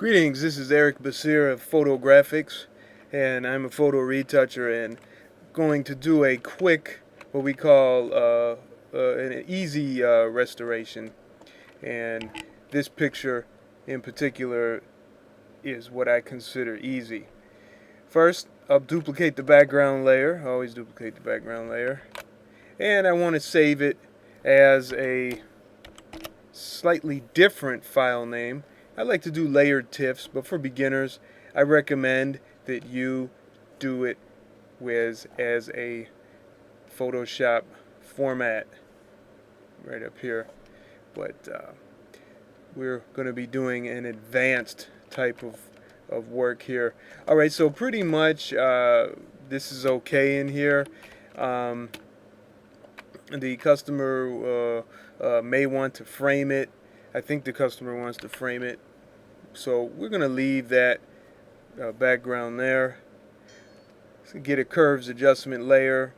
Greetings, this is Eric Basir of Photo Grafix, and I'm a photo retoucher and going to do a quick, what we call an easy restoration. And this picture in particular is what I consider easy. First, I'll duplicate the background layer, always duplicate the background layer, and I want to save it as a slightly different file name. I like to do layered TIFFs, but for beginners, I recommend that you do it as a Photoshop format right up here. But we're going to be doing an advanced type of work here. Alright, so pretty much this is okay in here. The customer may want to frame it. I think the customer wants to frame it, so we're going to leave that background there. So get a curves adjustment layer,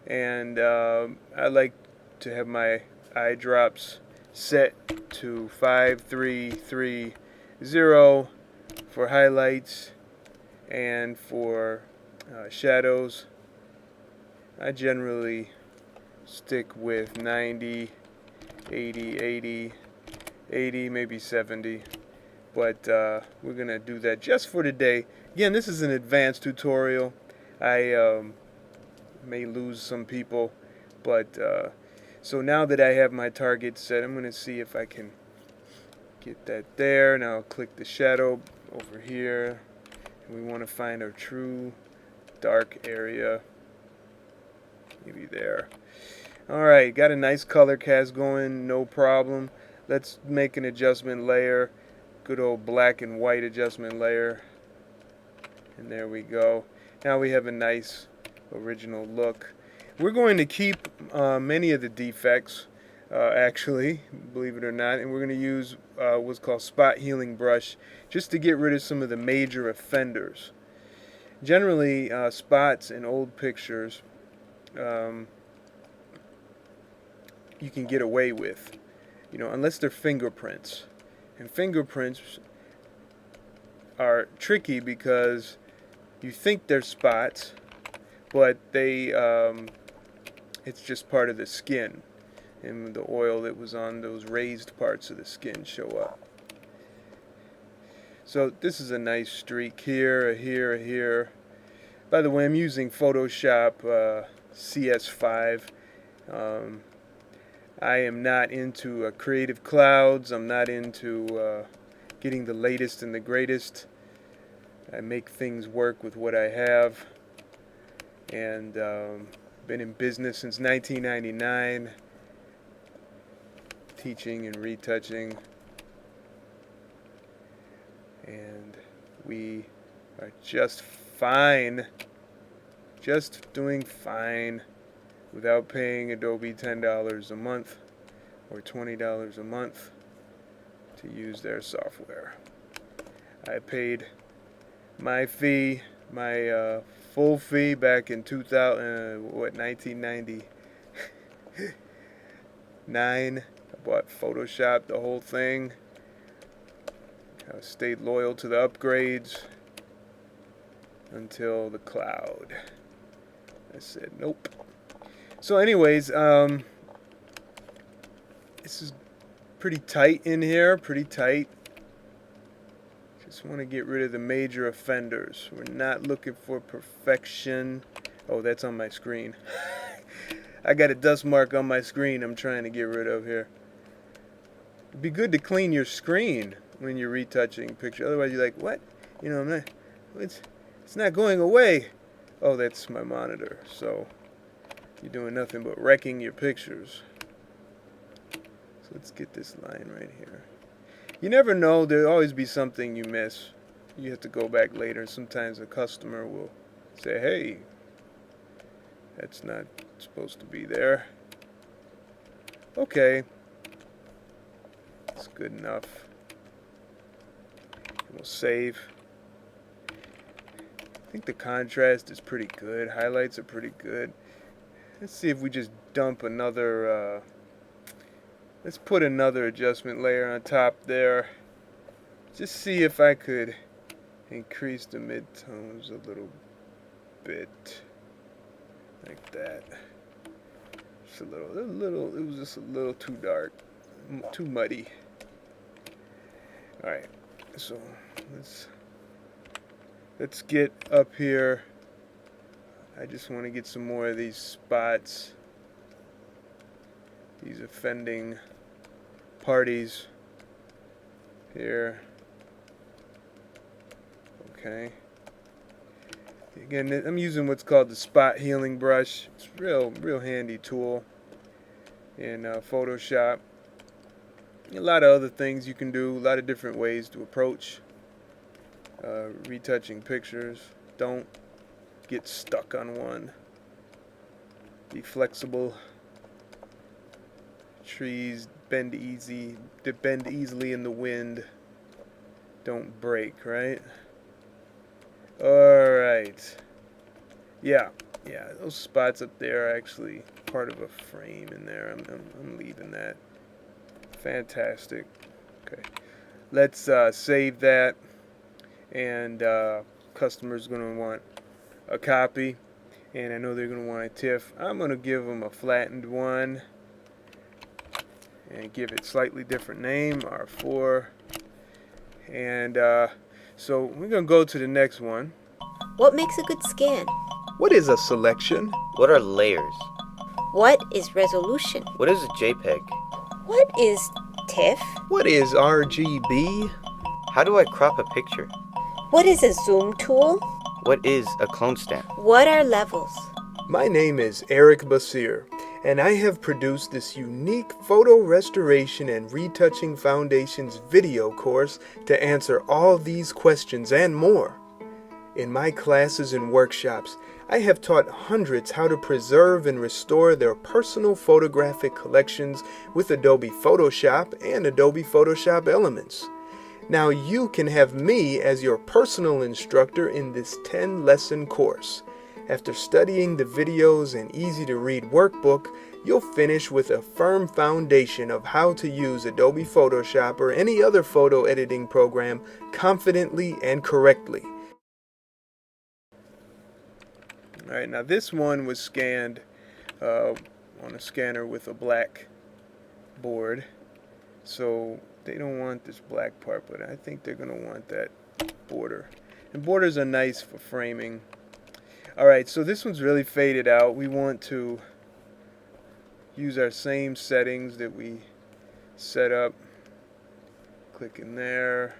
and I like to have my eye drops set to 5330 for highlights, and for shadows I generally stick with 90, 80, maybe 70, but we're gonna do that just for today. Again, this is an advanced tutorial. I may lose some people, but so now that I have my target set, I'm gonna see if I can get that there. Now I'll click the shadow over here, and we want to find our true dark area, maybe there. Alright, got a nice color cast going, no problem. Let's make an adjustment layer, good old black and white adjustment layer, and there we go. Now we have a nice original look. We're going to keep many of the defects, actually, believe it or not, and we're going to use what's called spot healing brush just to get rid of some of the major offenders. Generally, spots in old pictures you can get away with, unless they're fingerprints. And fingerprints are tricky because you think they're spots, but they it's just part of the skin, and the oil that was on those raised parts of the skin show up. So this is a nice streak here, here. By the way, I'm using Photoshop CS5. I am not into creative clouds. I'm not into getting the latest and the greatest. I make things work with what I have, and been in business since 1999, teaching and retouching, and we are just fine, just doing fine, without paying Adobe $10 a month or $20 a month to use their software. I paid my fee, my full fee back in 1999. I bought Photoshop, the whole thing. I stayed loyal to the upgrades until the cloud. I said nope. So anyways, this is pretty tight in here, pretty tight. Just want to get rid of the major offenders. We're not looking for perfection. Oh, that's on my screen. I got a dust mark on my screen I'm trying to get rid of here. It'd be good to clean your screen when you're retouching pictures. Otherwise you're like, what? It's not going away. Oh, that's my monitor. So you're doing nothing but wrecking your pictures. So let's get this line right here. You never know, there'll always be something you miss. You have to go back later. Sometimes a customer will say, hey, that's not supposed to be there. Okay, that's good enough. We'll save. I think the contrast is pretty good. Highlights are pretty good. Let's see if we just dump another, let's put another adjustment layer on top there. just see if I could increase the midtones a little bit, like that. Just a little. It was just a little too dark, too muddy. All right, so let's get up here. I just want to get some more of these spots, these offending parties here. Okay. Again, I'm using what's called the spot healing brush. It's a real handy tool in Photoshop. A lot of other things you can do, a lot of different ways to approach retouching pictures. Don't get stuck on one. Be flexible. Trees bend easily in the wind. Don't break, right? Alright. Yeah, those spots up there are actually part of a frame in there. I'm leaving that. Fantastic. Okay. Let's save that. And customer's going to want a copy. And I know they're going to want a TIFF. I'm going to give them a flattened one. And give it slightly different name, R4. And so we're going to go to the next one. What makes a good scan? What is a selection? What are layers? What is resolution? What is a JPEG? What is TIFF? What is RGB? How do I crop a picture? What is a zoom tool? What is a clone stamp? What are levels? My name is Eric Basir, and I have produced this unique photo restoration and retouching foundations video course to answer all these questions and more. In my classes and workshops, I have taught hundreds how to preserve and restore their personal photographic collections with Adobe Photoshop and Adobe Photoshop Elements. Now you can have me as your personal instructor in this 10-lesson course. After studying the videos and easy-to-read workbook, you'll finish with a firm foundation of how to use Adobe Photoshop or any other photo editing program confidently and correctly. Alright, now this one was scanned on a scanner with a black board, so they don't want this black part, but I think they're going to want that border. And borders are nice for framing. Alright, so this one's really faded out. We want to use our same settings that we set up. Click in there.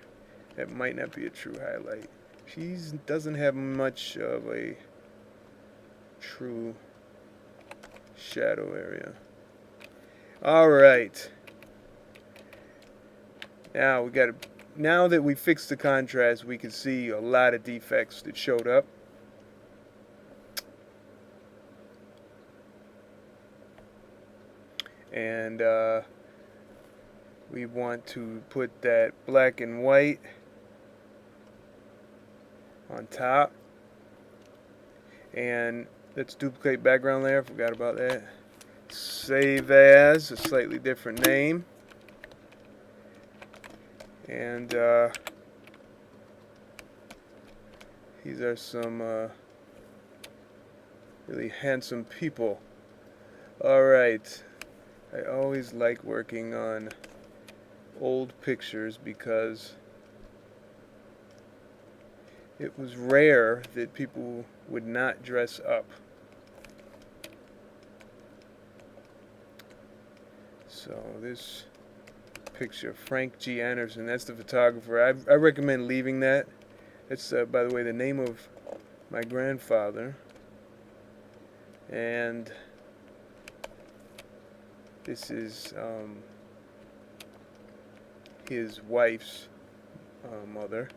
That might not be a true highlight. She doesn't have much of a true shadow area. Alright. Now that we fixed the contrast, we can see a lot of defects that showed up. And we want to put that black and white on top. And let's duplicate background layer. Forgot about that. Save as a slightly different name. And these are some really handsome people. Alright. I always like working on old pictures because it was rare that people would not dress up. So this picture, Frank G. Anderson, that's the photographer. I recommend leaving that. It's, by the way, the name of my grandfather. And this is his wife's mother.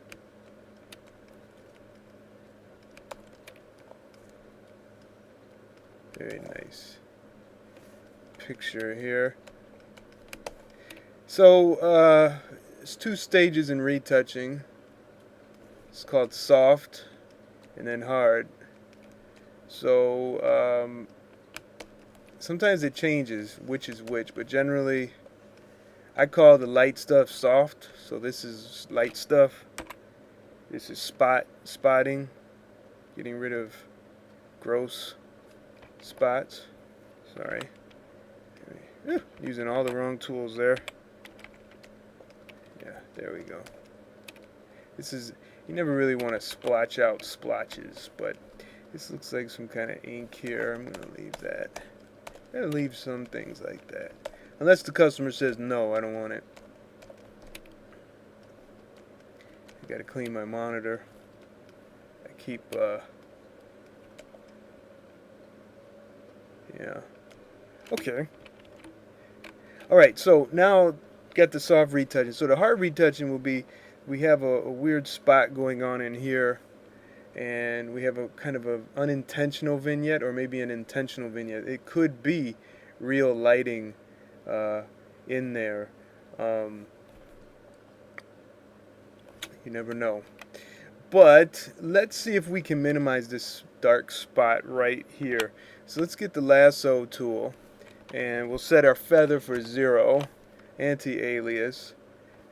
Very nice picture here. So it's two stages in retouching. It's called soft and then hard. So sometimes it changes which is which, but generally I call the light stuff soft, so this is light stuff. This is spotting, getting rid of gross spots. Sorry. Using all the wrong tools there. Yeah, there we go. This is, you never really want to splotch out splotches, but this looks like some kind of ink here. I'm going to leave that. I'm going to leave some things like that. Unless the customer says, no, I don't want it. I got to clean my monitor. I keep, yeah. Okay. Alright, so now got the soft retouching. So the hard retouching will be, we have a weird spot going on in here, and we have a kind of an unintentional vignette, or maybe an intentional vignette. It could be real lighting in there. You never know. But let's see if we can minimize this dark spot right here. So let's get the Lasso tool, and we'll set our feather for 0, anti-alias,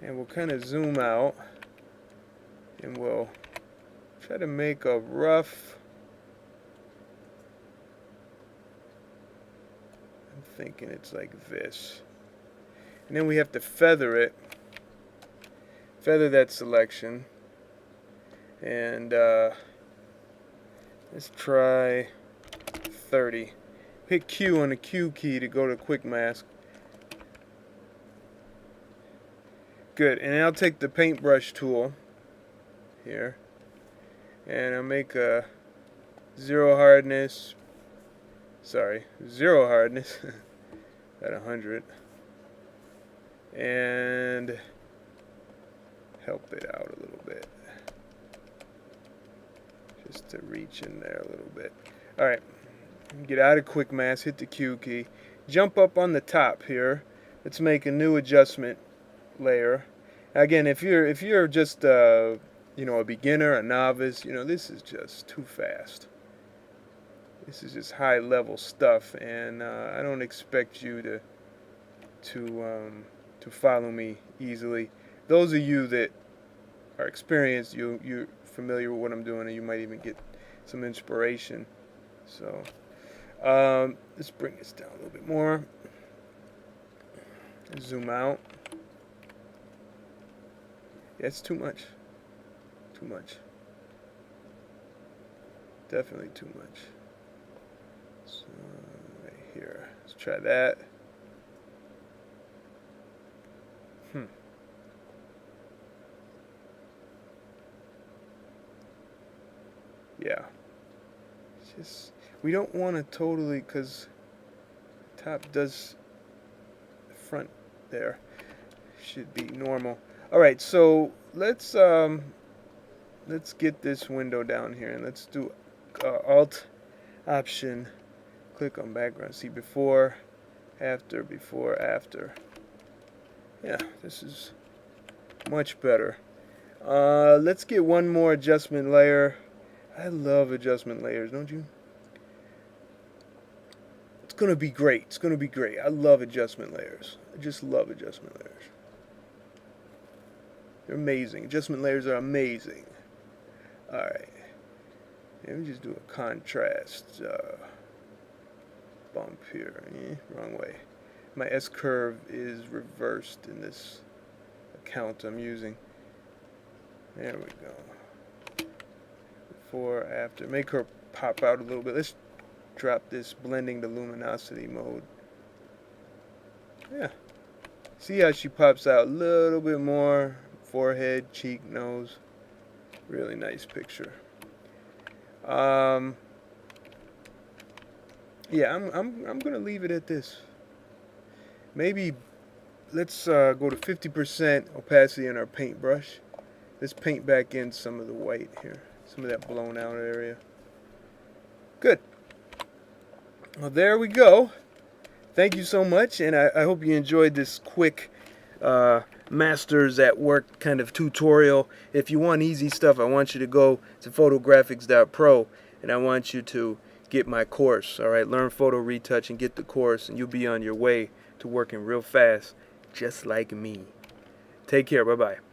and we'll kind of zoom out, and we'll try to make a rough, I'm thinking it's like this, and then we have to feather it, feather that selection, and let's try 30. Hit Q on the Q key to go to quick mask. Good, and I'll take the paintbrush tool here, and I'll make a zero hardness at 100, and help it out a little bit, just to reach in there a little bit. Alright, get out of quick mask, hit the Q key, jump up on the top here. Let's make a new adjustment layer. Again, if you're just you know, a beginner, a novice, you know, this is just too fast. This is just high level stuff, and I don't expect you to follow me easily. Those of you that are experienced, you're familiar with what I'm doing, and you might even get some inspiration. So let's bring this down a little bit more. Zoom out. Yeah, it's too much. Too much. Definitely too much. So right here. Let's try that. Yeah. It's just, we don't want to totally, because top does the front there should be normal. All right, so let's get this window down here, and let's do Alt Option, click on background, see before, after. Yeah, this is much better. Let's get one more adjustment layer. I love adjustment layers, don't you? It's gonna be great. It's gonna be great. I love adjustment layers. I just love adjustment layers. They're amazing. Adjustment layers are amazing. Alright. Let me just do a contrast bump here. Wrong way. My S-curve is reversed in this account I'm using. There we go. Before, after. Make her pop out a little bit. Let's drop this blending to luminosity mode. Yeah. See how she pops out a little bit more. Forehead, cheek, nose. Really nice picture. Yeah, I'm gonna leave it at this. Maybe let's go to 50% opacity in our paintbrush. Let's paint back in some of the white here, some of that blown out area. Good. Well, there we go. Thank you so much, and I hope you enjoyed this quick Masters at Work kind of tutorial. If you want easy stuff, I want you to go to photografix.pro, and I want you to get my course. All right, learn photo retouch and get the course, and you'll be on your way to working real fast. just like me. Take care. Bye-bye.